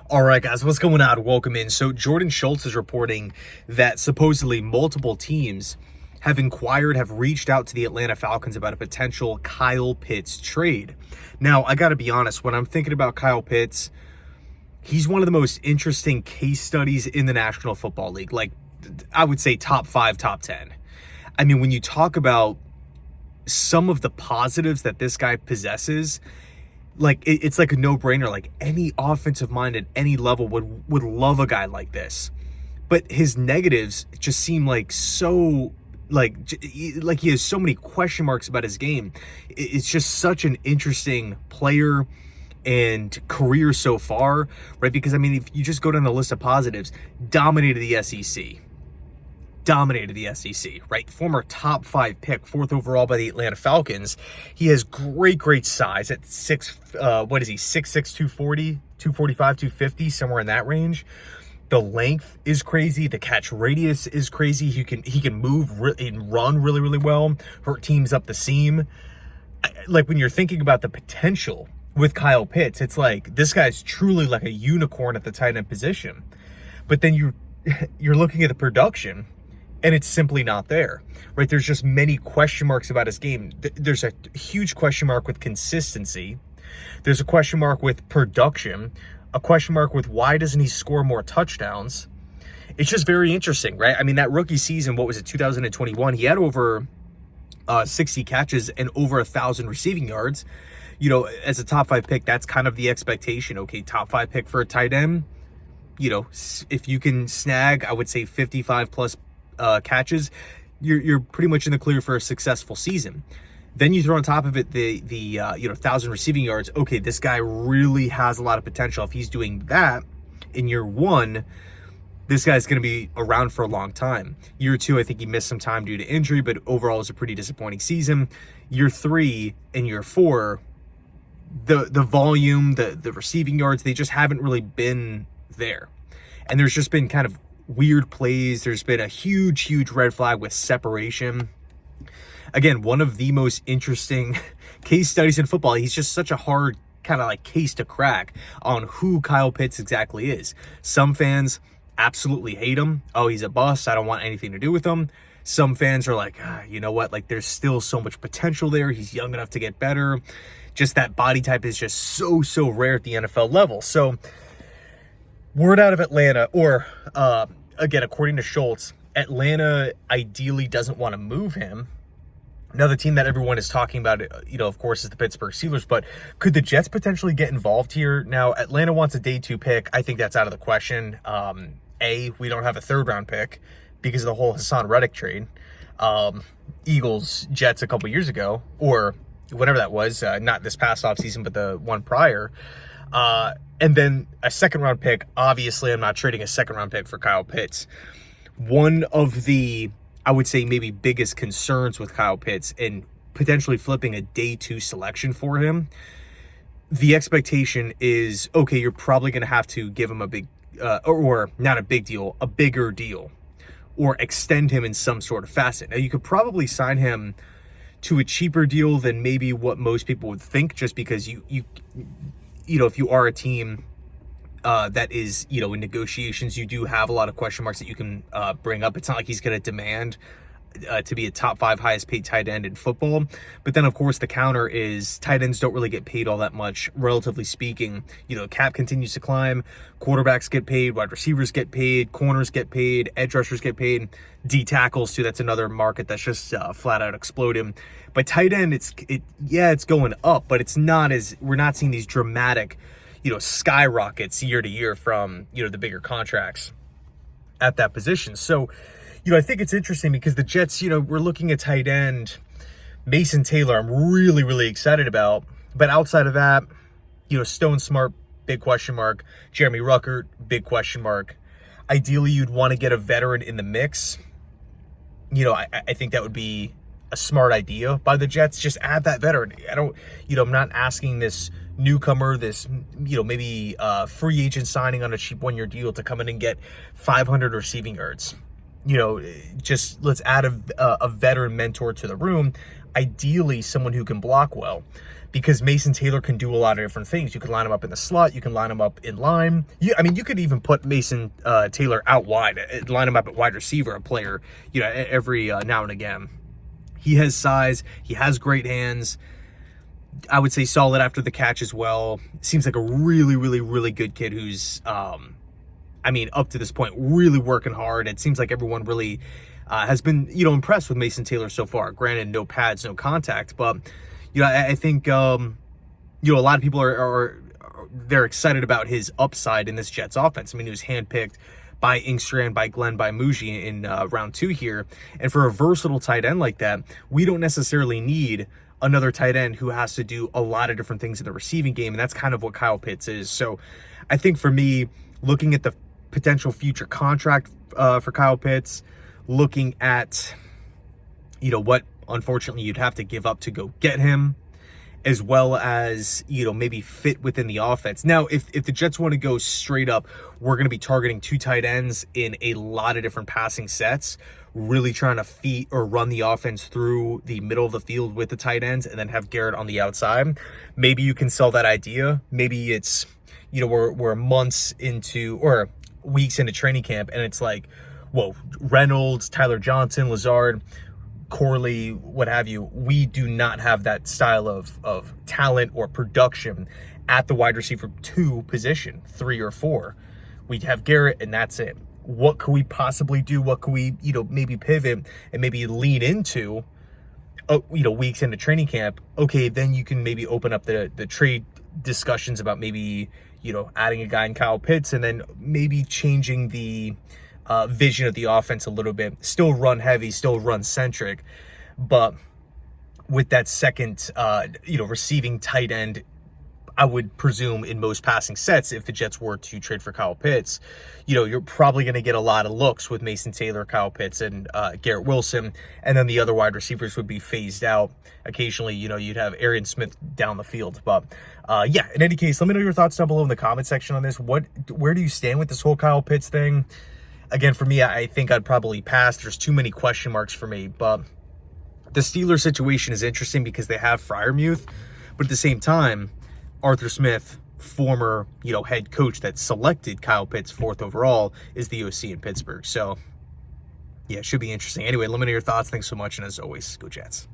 All right, guys, what's going on? Welcome in. So Jordan Schultz is reporting that supposedly multiple teams have reached out to the Atlanta Falcons about a potential Kyle Pitts trade. Now, I got to be honest, when I'm thinking about Kyle Pitts, he's one of the most interesting case studies in the National Football League. Like, I would say top 5, top 10. I mean, when you talk about some of the positives that this guy possesses, like it's like a no-brainer. Like any offensive mind at any level would love a guy like this, but his negatives just seem like so like he has so many question marks about his game. It's just such an interesting player and career so far, right? Because I mean, if you just go down the list of positives, dominated the SEC, right? Former top 5 pick, 4th overall by the Atlanta Falcons. He has great size at 6'6", 240, 245, 250, somewhere in that range. The length is crazy. The catch radius is crazy. He can move and run really well, hurt teams up the seam. Like when you're thinking about the potential with Kyle Pitts, it's like this guy's truly like a unicorn at the tight end position. But then you're looking at the production, and it's simply not there, right? There's just many question marks about his game. There's a huge question mark with consistency. There's a question mark with production, a question mark with why doesn't he score more touchdowns? It's just very interesting, right? I mean, that rookie season, what was it, 2021, he had over 60 catches and over 1,000 receiving yards. You know, as a top 5 pick, that's kind of the expectation. Okay, top 5 pick for a tight end. You know, if you can snag, I would say 55 plus catches, you're pretty much in the clear for a successful season. Then you throw on top of it the 1,000 receiving yards. Okay, this guy really has a lot of potential. If he's doing that in year 1, this guy's going to be around for a long time. Year 2, I think he missed some time due to injury, but overall it was a pretty disappointing season. Year 3 and year 4, the volume, the receiving yards, they just haven't really been there. And there's just been kind of weird plays. There's been a huge red flag with separation. Again, one of the most interesting case studies in football. He's just such a hard kind of like case to crack on who Kyle Pitts exactly is. Some fans absolutely hate him. Oh, he's a bust. I don't want anything to do with him. Some fans are like, you know what? Like there's still so much potential there. He's young enough to get better. Just that body type is just so rare at the NFL level. So word out of Atlanta, or again, according to Schultz, Atlanta ideally doesn't want to move him. Now, the team that everyone is talking about, of course, is the Pittsburgh Steelers, but could the Jets potentially get involved here? Now, Atlanta wants a day 2 pick. I think that's out of the question. We don't have a 3rd-round pick because of the whole Hassan Reddick trade. Eagles, Jets a couple years ago, or whatever that was, not this past offseason, but the one prior. And then a 2nd-round pick. Obviously, I'm not trading a 2nd-round pick for Kyle Pitts. One of the, I would say, maybe biggest concerns with Kyle Pitts and potentially flipping a day 2 selection for him, the expectation is, okay, you're probably going to have to give him a big, or not a big deal, a bigger deal, or extend him in some sort of facet. Now, you could probably sign him to a cheaper deal than maybe what most people would think, just because if you are a team that is, in negotiations, you do have a lot of question marks that you can bring up. It's not like he's going to demand to be a top 5 highest paid tight end in football. But then, of course, the counter is tight ends don't really get paid all that much, relatively speaking. Cap continues to climb. Quarterbacks get paid. Wide receivers get paid. Corners get paid. Edge rushers get paid. D tackles, too. That's another market that's just flat out exploding. But tight end, it's going up, but we're not seeing these dramatic skyrockets year to year from, the bigger contracts at that position. So, I think it's interesting because the Jets, we're looking at tight end Mason Taylor. I'm really excited about, but outside of that, Stone Smart, big question mark. Jeremy Ruckert, big question mark. Ideally, you'd want to get a veteran in the mix. I think that would be a smart idea by the Jets. Just add that veteran. I'm not asking this newcomer, this, maybe free agent signing on a cheap 1-year deal to come in and get 500 receiving yards. Just let's add a veteran mentor to the room. Ideally, someone who can block well, because Mason Taylor can do a lot of different things. You can line him up in the slot. You can line him up in line. I mean, you could even put Mason Taylor out wide, line him up at wide receiver, a player, every now and again. He has size. He has great hands. I would say solid after the catch as well. Seems like a really, really, really good kid who's, I mean, up to this point, really working hard. It seems like everyone really has been, impressed with Mason Taylor so far. Granted, no pads, no contact, but, I think, a lot of people they're excited about his upside in this Jets offense. I mean, he was handpicked by Inkstrand, by Glenn, by Muji in round 2 here. And for a versatile tight end like that, we don't necessarily need another tight end who has to do a lot of different things in the receiving game, and that's kind of what Kyle Pitts is. So I think for me, looking at the potential future contract for Kyle Pitts, looking at, what unfortunately you'd have to give up to go get him, as well as, maybe fit within the offense. Now, if the Jets want to go straight up, we're going to be targeting 2 tight ends in a lot of different passing sets, really trying to feed or run the offense through the middle of the field with the tight ends and then have Garrett on the outside. Maybe you can sell that idea. Maybe it's, we're months into or weeks into training camp and it's like, whoa, Reynolds, Tyler Johnson, Lazard, Corley, what have you, we do not have that style of talent or production at the wide receiver 2 position, 3 or 4. We have Garrett and that's it. What could we possibly do? What could we, maybe pivot and maybe lean into, weeks into training camp? Okay, then you can maybe open up the trade discussions about maybe, adding a guy in Kyle Pitts and then maybe changing the vision of the offense a little bit. Still run heavy, still run centric, but with that second, receiving tight end, I would presume in most passing sets, if the Jets were to trade for Kyle Pitts, you're probably going to get a lot of looks with Mason Taylor, Kyle Pitts, and Garrett Wilson, and then the other wide receivers would be phased out. Occasionally, you'd have Arian Smith down the field. But yeah, in any case, let me know your thoughts down below in the comment section on this. Where do you stand with this whole Kyle Pitts thing? Again, for me, I think I'd probably pass. There's too many question marks for me, but the Steelers situation is interesting because they have Freiermuth, but at the same time, Arthur Smith, former, head coach that selected Kyle Pitts 4th overall, is the OC in Pittsburgh. So, yeah, it should be interesting. Anyway, let me know your thoughts. Thanks so much, and as always, go Jets.